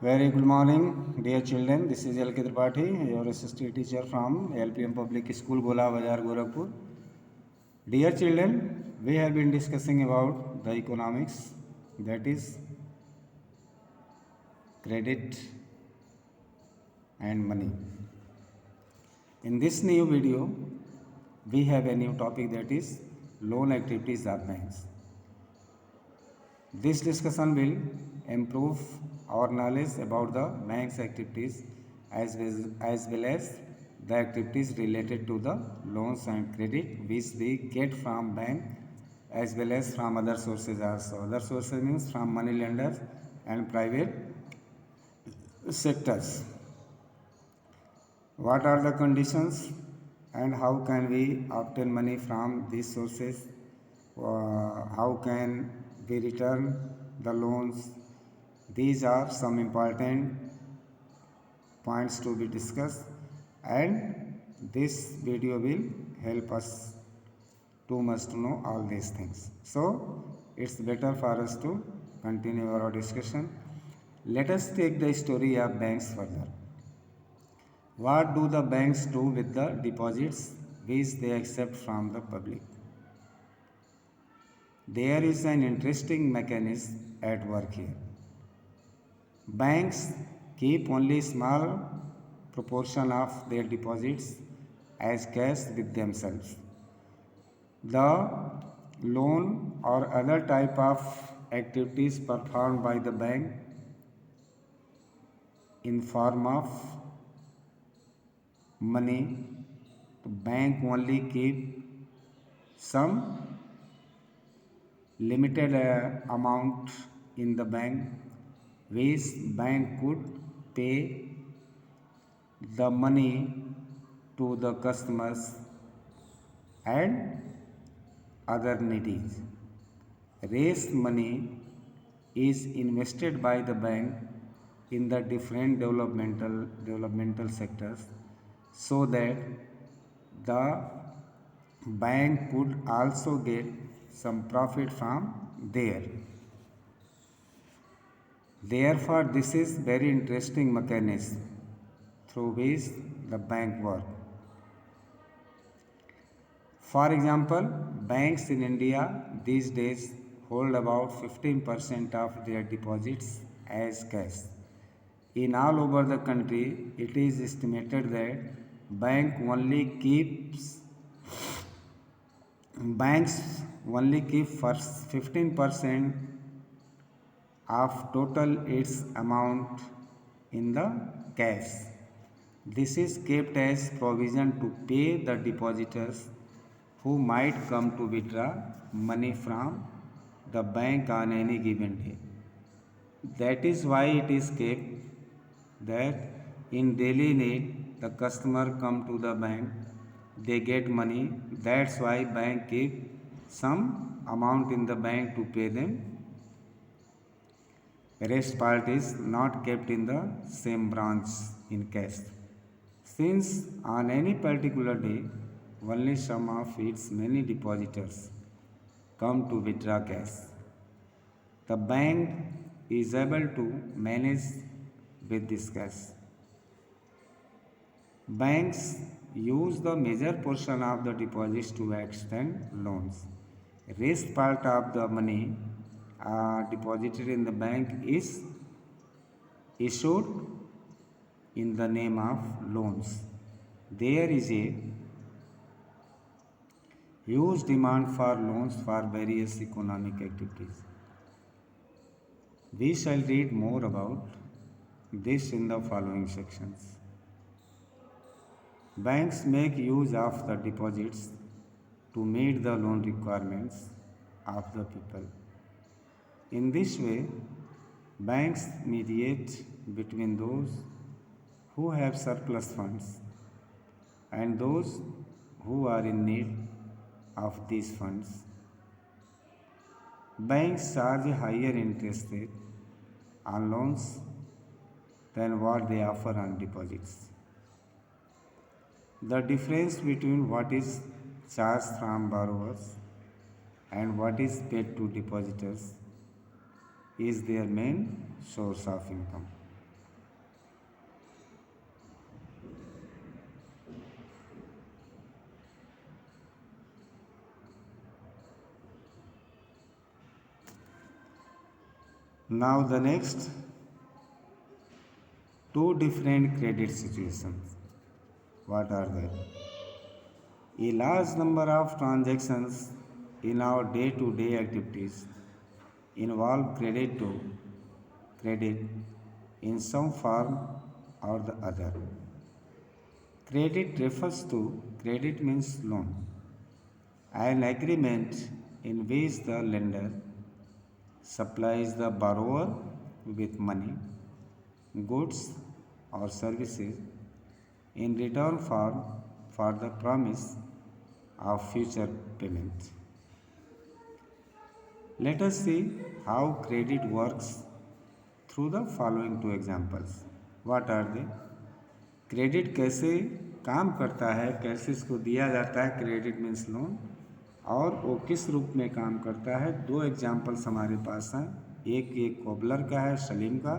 Very good morning, dear children. This is L.K. Tripathi, your assistant teacher from LPM Public School, Gola Bazar, Gorakhpur. Dear children, we have been discussing about the economics, that is credit and money. In this new video, we have a new topic, that is loan activities of banks. This discussion will improve our knowledge about the bank's activities as well as the activities related to the loans and credit which we get from bank as well as from other sources also. Other sources means from money lenders and private sectors. What are the conditions and how can we obtain money from these sources? How can we return the loans? These are some important points to be discussed, and this video will help us too much to know all these things. So it's better for us to continue our discussion. Let us take the story of banks further. What do the banks do with the deposits which they accept from the public? There is an interesting mechanism at work here. Banks keep only small proportion of their deposits as cash with themselves. The loan or other type of activities performed by the bank in form of money, the bank only keep some limited amount in the bank which bank could pay the money to the customers and other needies. Raised money is invested by the bank in the different developmental sectors so that the bank could also get some profit from there. Therefore, this is very interesting mechanism through which the bank work. For example, banks in India these days hold about 15% of their deposits as cash. In all over the country, it is estimated that banks only keep first 15% of total its amount in the cash. This is kept as provision to pay the depositors who might come to withdraw money from the bank on any given day. That is why it is kept that in daily need the customer come to the bank, they get money. That's why bank keep some amount in the bank to pay them. Rest part is not kept in the same branch in cash. Since on any particular day only some of its many depositors come to withdraw cash, the bank is able to manage with this cash. Banks use the major portion of the deposits to extend loans. Rest part of the money deposited in the bank is issued in the name of loans. There is a huge demand for loans for various economic activities. We shall read more about this in the following sections. Banks make use of the deposits to meet the loan requirements of the people. In this way, banks mediate between those who have surplus funds and those who are in need of these funds. Banks charge a higher interest rate on loans than what they offer on deposits. The difference between what is charged from borrowers and what is paid to depositors is their main source of income. Now the next two different credit situations. What are they? A large number of transactions in our day-to-day activities involve credit in some form or the other. Credit means loan, an agreement in which the lender supplies the borrower with money, goods, or services in return for the promise of future payment. Let us see how credit works through the following two examples. What are they? Credit कैसे काम करता है, कैसे इसको दिया जाता है, credit means loan, और वो किस रूप में काम करता है। दो एग्जाम्पल्स हमारे पास हैं, एक कोबलर का है सलीम का,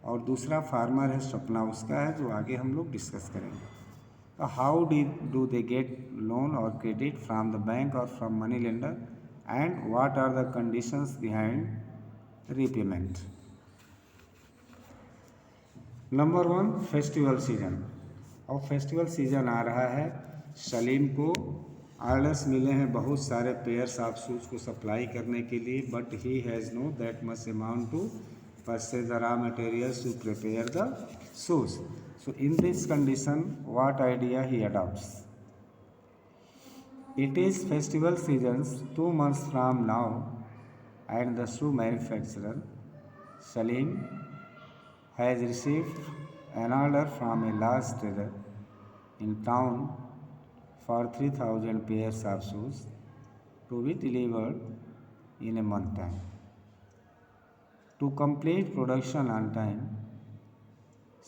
और दूसरा फार्मर है स्वप्ना उसका है, जो आगे हम लोग डिस्कस करेंगे। तो how do they get loan or credit from the bank or from money lender, and what are the conditions behind repayment. Number one, festival season. और फेस्टिवल सीजन आ रहा है, सलीम को ऑर्डर्स मिले हैं बहुत सारे पेयर्स ऑफ शूज़ को सप्लाई करने के लिए, but he has no that much amount to purchase the raw materials to prepare the shoes. So in this condition what idea he adopts? It is festival seasons 2 months from now, and the shoe manufacturer Salim has received an order from a large trader in town for 3,000 pairs of shoes to be delivered in a month time. To complete production on time,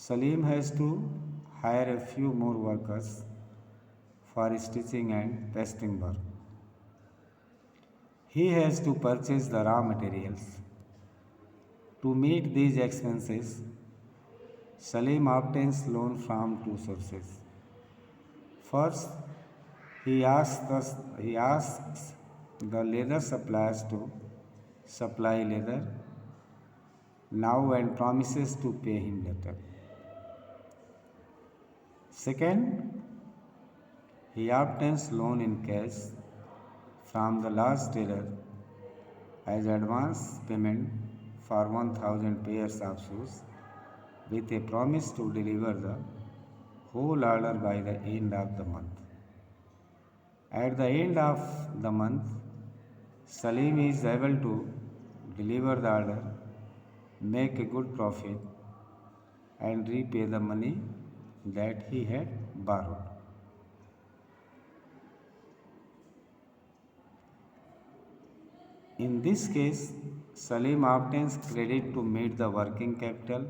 Salim has to hire a few more workers for stitching and pasting work. He has to purchase the raw materials. To meet these expenses, Salim obtains loan from two sources. First, he asks the leather suppliers to supply leather now and promises to pay him later. Second, he obtains loan in cash from the large trader as advance payment for 1,000 pairs of shoes, with a promise to deliver the whole order by the end of the month. At the end of the month, Salim is able to deliver the order, make a good profit, and repay the money that he had borrowed. In this case, Salim obtains credit to meet the working capital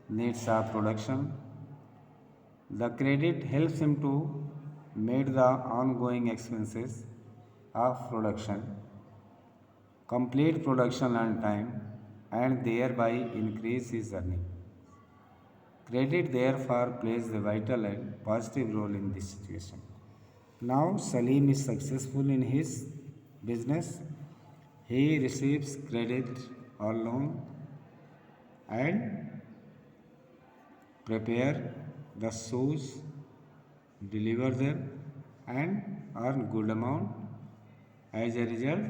needs of production. The credit helps him to meet the ongoing expenses of production, complete production on time, and thereby increase his earning. Credit therefore plays a vital and positive role in this situation. Now Salim is successful in his business. He receives credit or loan and prepare the shoes, deliver them, and earn good amount. As a result,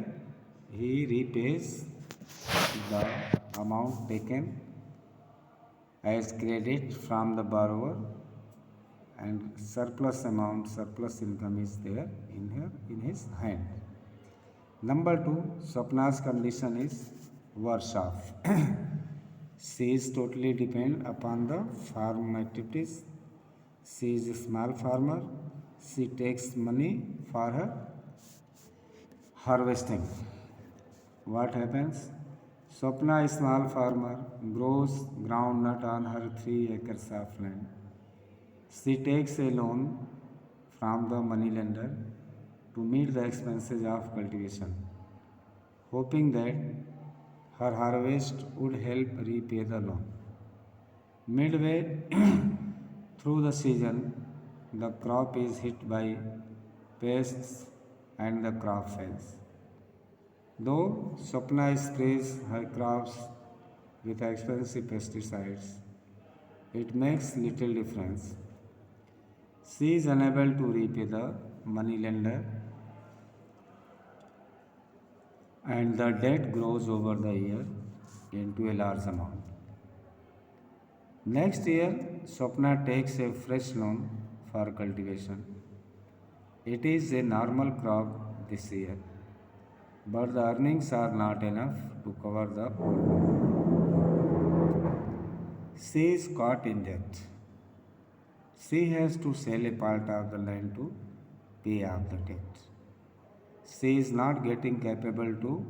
he repays the amount taken as credit from the borrower, and surplus income is there in his hand. Number two, Swapna's condition is worse off. She is totally dependent upon the farm activities. She is a small farmer. She takes money for her harvesting. What happens? Swapna, a small farmer, grows groundnut on her 3 acres of land. She takes a loan from the money lender to meet the expenses of cultivation, hoping that her harvest would help repay the loan. Midway through the season, the crop is hit by pests and the crop fails. Though Swapna sprays her crops with expensive pesticides. It makes little difference. She is unable to repay the money lender and the debt grows over the year into a large amount. Next year, Swapna takes a fresh loan for cultivation. It is a normal crop this year, but the earnings are not enough to cover the old loan. She is caught in debt. She has to sell a part of the land to pay off the debt. She is not getting capable to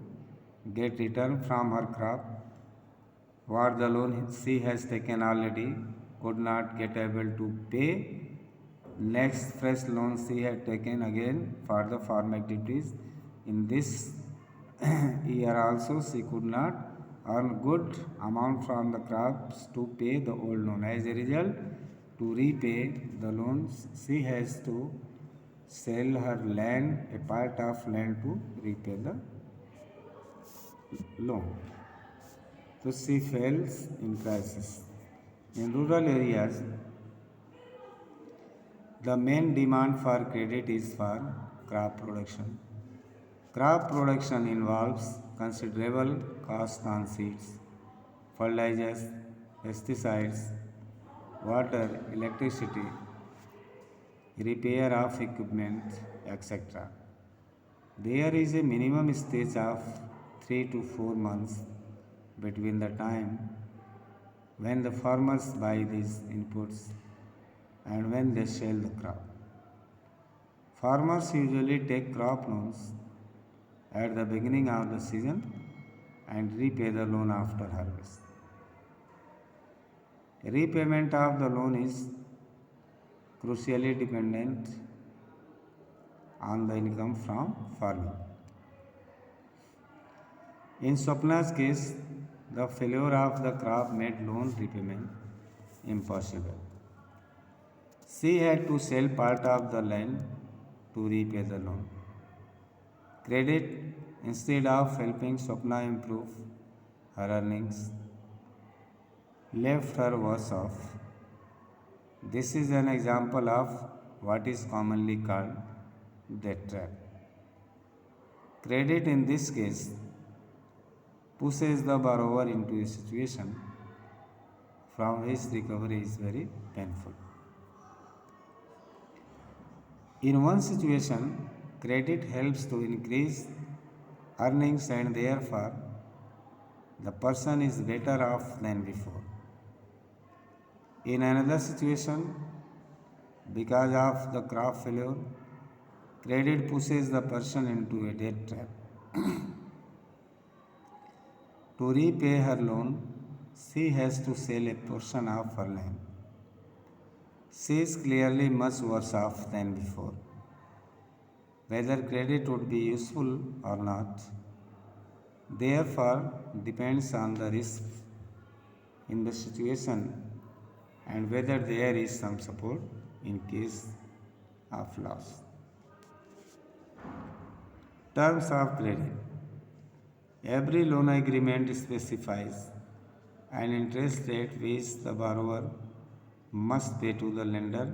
get return from her crop. What the loan she has taken already could not get able to pay. Next fresh loan she had taken again for the farm activities. In this year also she could not earn good amount from the crops to pay the old loan. As a result, to repay the loans, she has to sell her land, a part of land to repay the loan. So she fails in crisis. In rural areas, the main demand for credit is for crop production. Crop production involves considerable cost on seeds, fertilizers, pesticides, water, electricity, repair of equipment, etc. There is a minimum stage of 3 to 4 months between the time when the farmers buy these inputs and when they sell the crop. Farmers usually take crop loans at the beginning of the season and repay the loan after harvest. Repayment of the loan is crucially dependent on the income from farming. In Swapna's case, the failure of the crop made loan repayment impossible. She had to sell part of the land to repay the loan. Credit, instead of helping Swapna improve her earnings, left her worse off. This is an example of what is commonly called debt trap. Credit in this case pushes the borrower into a situation from which recovery is very painful. In one situation, credit helps to increase earnings and therefore the person is better off than before. In another situation, because of the crop failure, credit pushes the person into a debt trap. To repay her loan, she has to sell a portion of her land. She is clearly much worse off than before. Whether credit would be useful or not, therefore, depends on the risk in the situation and whether there is some support in case of loss. Terms of credit. Every loan agreement specifies an interest rate which the borrower must pay to the lender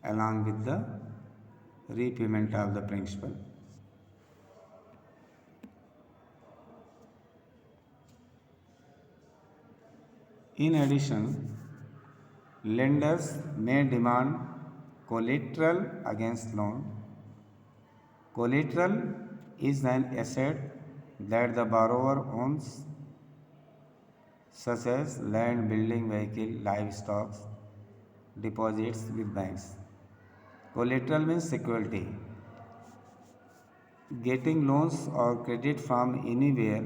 along with the repayment of the principal. In addition, lenders may demand collateral against loan. Collateral is an asset that the borrower owns, such as land, building, vehicle, livestock, deposits with banks. Collateral means security. Getting loans or credit from anywhere,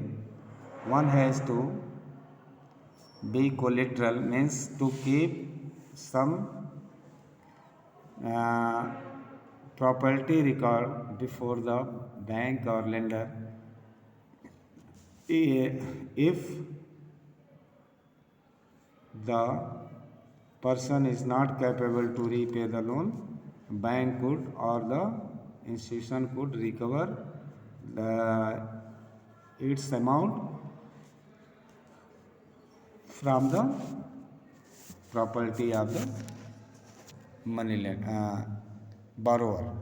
one has to be collateral means to keep some uh, property record before the bank or lender. If the person is not capable to repay the loan, bank could or the institution could recover its amount from the property of the money borrower.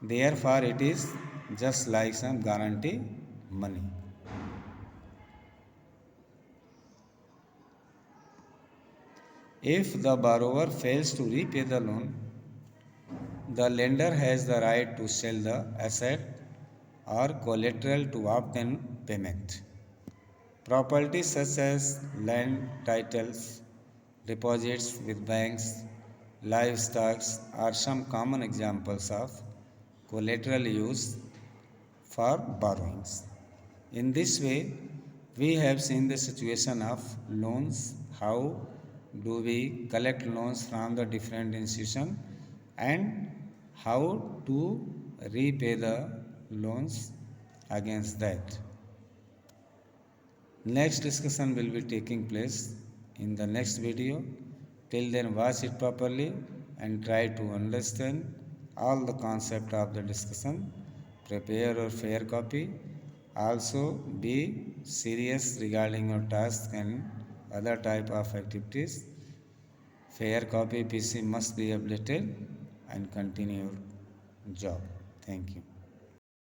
Therefore, it is just like some guarantee money. If the borrower fails to repay the loan, the lender has the right to sell the asset or collateral to obtain payment. Properties such as land titles, deposits with banks, livestock are some common examples of collateral used for borrowings. In this way, we have seen the situation of loans, how do we collect loans from the different institutions, and how to repay the loans against that. Next discussion will be taking place in the next video. Till then, watch it properly and try to understand all the concept of the discussion. Prepare your fair copy. Also, be serious regarding your task and other type of activities. Fair copy PC must be updated and continue your job. Thank you.